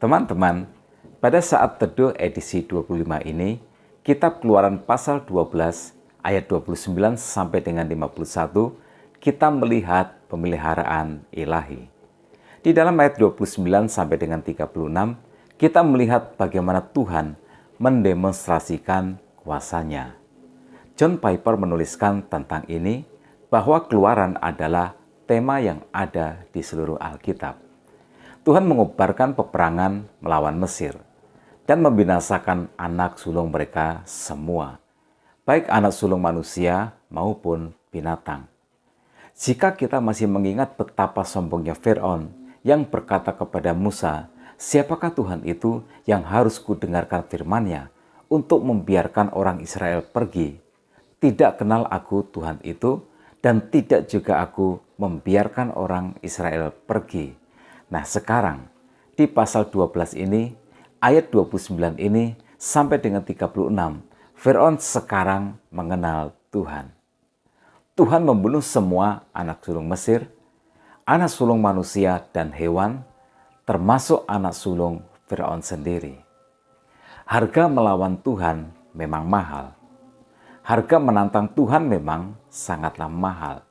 Teman-teman, pada saat teduh edisi 25 ini, Kitab Keluaran pasal 12 ayat 29 sampai dengan 51, kita melihat pemeliharaan ilahi. Di dalam ayat 29 sampai dengan 36, kita melihat bagaimana Tuhan mendemonstrasikan kuasanya. John Piper menuliskan tentang ini bahwa keluaran adalah tema yang ada di seluruh Alkitab. Tuhan mengobarkan peperangan melawan Mesir dan membinasakan anak sulung mereka semua, baik anak sulung manusia maupun binatang. Jika kita masih mengingat betapa sombongnya Firaun yang berkata kepada Musa, "Siapakah Tuhan itu yang harus kudengarkan firman-Nya untuk membiarkan orang Israel pergi? Tidak kenal aku Tuhan itu, dan tidak juga aku membiarkan orang Israel pergi." Nah sekarang di pasal 12 ini, ayat 29 ini sampai dengan 36, Firaun sekarang mengenal Tuhan. Tuhan membunuh semua anak sulung Mesir, anak sulung manusia dan hewan, termasuk anak sulung Firaun sendiri. Harga melawan Tuhan memang mahal. Harga menantang Tuhan memang sangatlah mahal.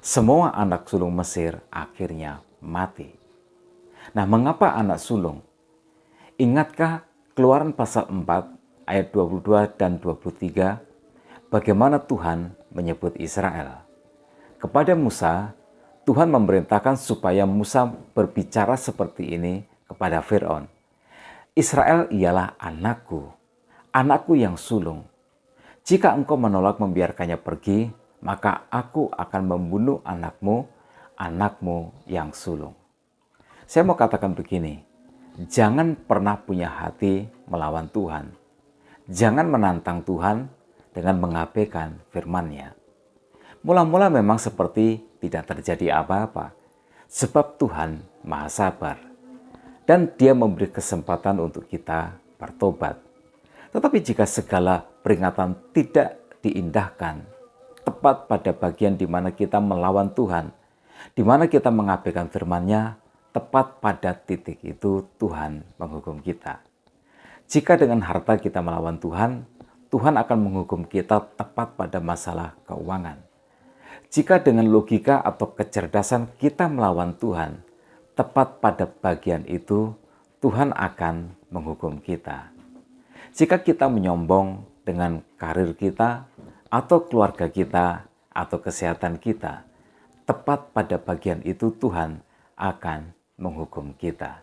Semua anak sulung Mesir akhirnya mati. Nah, mengapa anak sulung? Ingatkah Keluaran pasal 4 ayat 22 dan 23 bagaimana Tuhan menyebut Israel? Kepada Musa, Tuhan memerintahkan supaya Musa berbicara seperti ini kepada Firaun. Israel ialah anakku, anakku yang sulung. Jika engkau menolak membiarkannya pergi, maka aku akan membunuh anakmu, anakmu yang sulung. Saya mau katakan begini, jangan pernah punya hati melawan Tuhan. Jangan menantang Tuhan dengan mengabaikan firman-Nya. Mula-mula memang seperti tidak terjadi apa-apa, sebab Tuhan Maha Sabar. Dan Dia memberi kesempatan untuk kita bertobat. Tetapi jika segala peringatan tidak diindahkan, tepat pada bagian di mana kita melawan Tuhan, di mana kita mengabaikan firman-Nya, tepat pada titik itu Tuhan menghukum kita. Jika dengan harta kita melawan Tuhan, Tuhan akan menghukum kita tepat pada masalah keuangan. Jika dengan logika atau kecerdasan kita melawan Tuhan, tepat pada bagian itu Tuhan akan menghukum kita. Jika kita menyombong dengan karir kita, atau keluarga kita, atau kesehatan kita, tepat pada bagian itu Tuhan akan menghukum kita.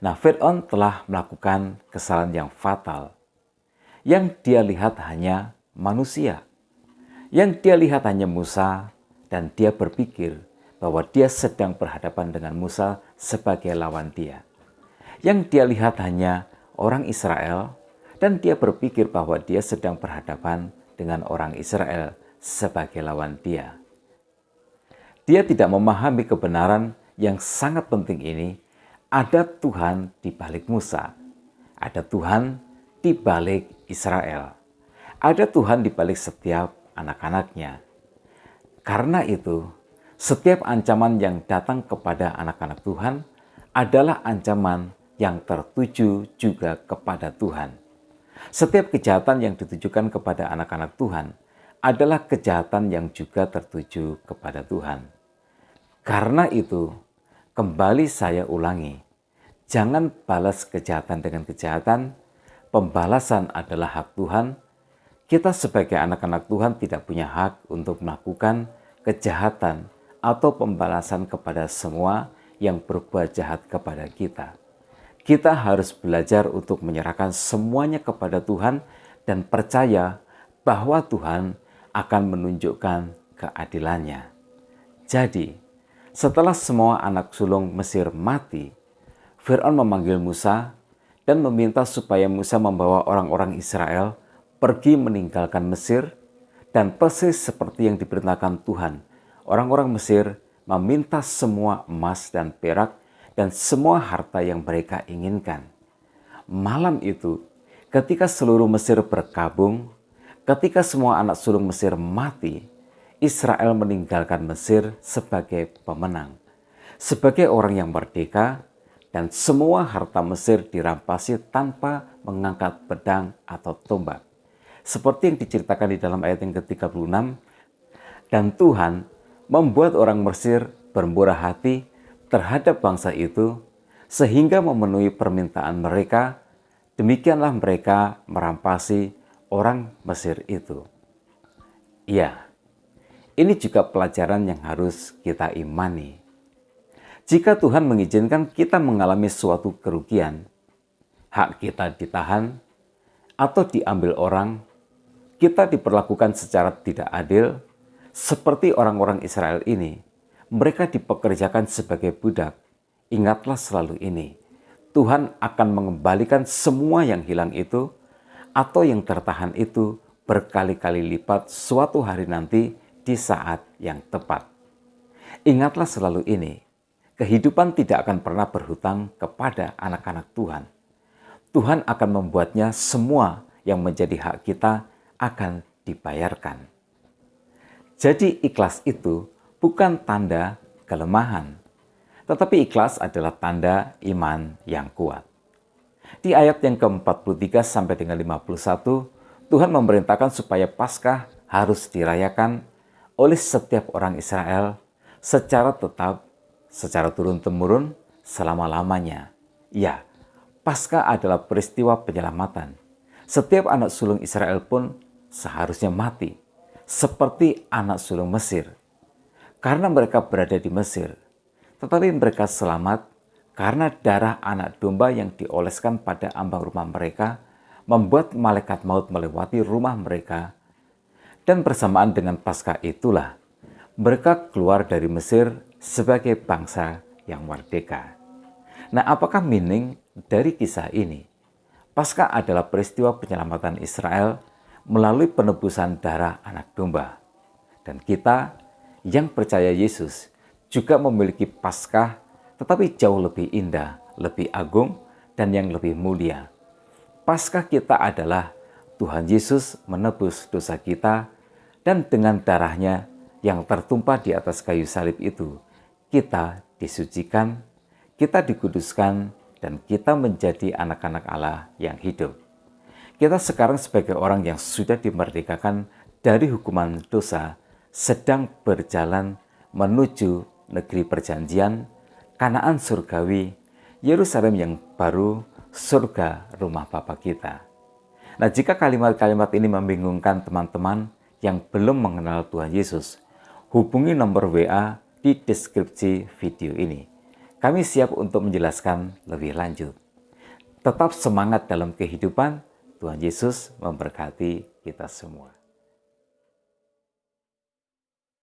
Nah, Firaun telah melakukan kesalahan yang fatal. Yang dia lihat hanya manusia. Yang dia lihat hanya Musa, dan dia berpikir bahwa dia sedang berhadapan dengan Musa sebagai lawan dia. Yang dia lihat hanya orang Israel, dan dia berpikir bahwa dia sedang berhadapan dengan orang Israel sebagai lawan dia. Dia tidak memahami kebenaran yang sangat penting ini. Ada Tuhan di balik Musa, ada Tuhan di balik Israel, ada Tuhan di balik setiap anak-anaknya. Karena itu, setiap ancaman yang datang kepada anak-anak Tuhan adalah ancaman yang tertuju juga kepada Tuhan. Setiap kejahatan yang ditujukan kepada anak-anak Tuhan adalah kejahatan yang juga tertuju kepada Tuhan. Karena itu, kembali saya ulangi, jangan balas kejahatan dengan kejahatan. Pembalasan adalah hak Tuhan. Kita sebagai anak-anak Tuhan tidak punya hak untuk melakukan kejahatan atau pembalasan kepada semua yang berbuat jahat kepada kita. Kita harus belajar untuk menyerahkan semuanya kepada Tuhan dan percaya bahwa Tuhan akan menunjukkan keadilannya. Jadi, setelah semua anak sulung Mesir mati, Firaun memanggil Musa dan meminta supaya Musa membawa orang-orang Israel pergi meninggalkan Mesir, dan persis seperti yang diperintahkan Tuhan, orang-orang Mesir meminta semua emas dan perak dan semua harta yang mereka inginkan. Malam itu, ketika seluruh Mesir berkabung, ketika semua anak sulung Mesir mati, Israel meninggalkan Mesir sebagai pemenang, sebagai orang yang merdeka, dan semua harta Mesir dirampasi tanpa mengangkat pedang atau tombak. Seperti yang diceritakan di dalam ayat yang ke-36, dan Tuhan membuat orang Mesir bermurah hati terhadap bangsa itu, sehingga memenuhi permintaan mereka. Demikianlah mereka merampasi orang Mesir itu. Ya, ini juga pelajaran yang harus kita imani. Jika Tuhan mengizinkan kita mengalami suatu kerugian, hak kita ditahan atau diambil orang, kita diperlakukan secara tidak adil, seperti orang-orang Israel ini. Mereka dipekerjakan sebagai budak. Ingatlah selalu ini, Tuhan akan mengembalikan semua yang hilang itu atau yang tertahan itu berkali-kali lipat suatu hari nanti di saat yang tepat. Ingatlah selalu ini, kehidupan tidak akan pernah berhutang kepada anak-anak Tuhan. Tuhan akan membuatnya semua yang menjadi hak kita akan dibayarkan. Jadi ikhlas itu bukan tanda kelemahan, tetapi ikhlas adalah tanda iman yang kuat. Di ayat yang ke-43 sampai dengan 51, Tuhan memerintahkan supaya Paskah harus dirayakan oleh setiap orang Israel secara tetap, secara turun-temurun, selama-lamanya. Ya, Paskah adalah peristiwa penyelamatan. Setiap anak sulung Israel pun seharusnya mati, seperti anak sulung Mesir. Karena mereka berada di Mesir, tetapi mereka selamat karena darah anak domba yang dioleskan pada ambang rumah mereka membuat malaikat maut melewati rumah mereka. Dan bersamaan dengan Paskah itulah mereka keluar dari Mesir sebagai bangsa yang merdeka. Nah, apakah meaning dari kisah ini? Paskah adalah peristiwa penyelamatan Israel melalui penebusan darah anak domba. Dan kita yang percaya Yesus juga memiliki Paskah, tetapi jauh lebih indah, lebih agung, dan yang lebih mulia. Paskah kita adalah Tuhan Yesus menebus dosa kita, dan dengan darahnya yang tertumpah di atas kayu salib itu, kita disucikan, kita dikuduskan, dan kita menjadi anak-anak Allah yang hidup. Kita sekarang sebagai orang yang sudah dimerdekakan dari hukuman dosa, sedang berjalan menuju negeri perjanjian, Kanaan surgawi, Yerusalem yang baru, surga rumah Bapa kita. Nah, jika kalimat-kalimat ini membingungkan teman-teman yang belum mengenal Tuhan Yesus, hubungi nomor WA di deskripsi video ini. Kami siap untuk menjelaskan lebih lanjut. Tetap semangat dalam kehidupan. Tuhan Yesus memberkati kita semua.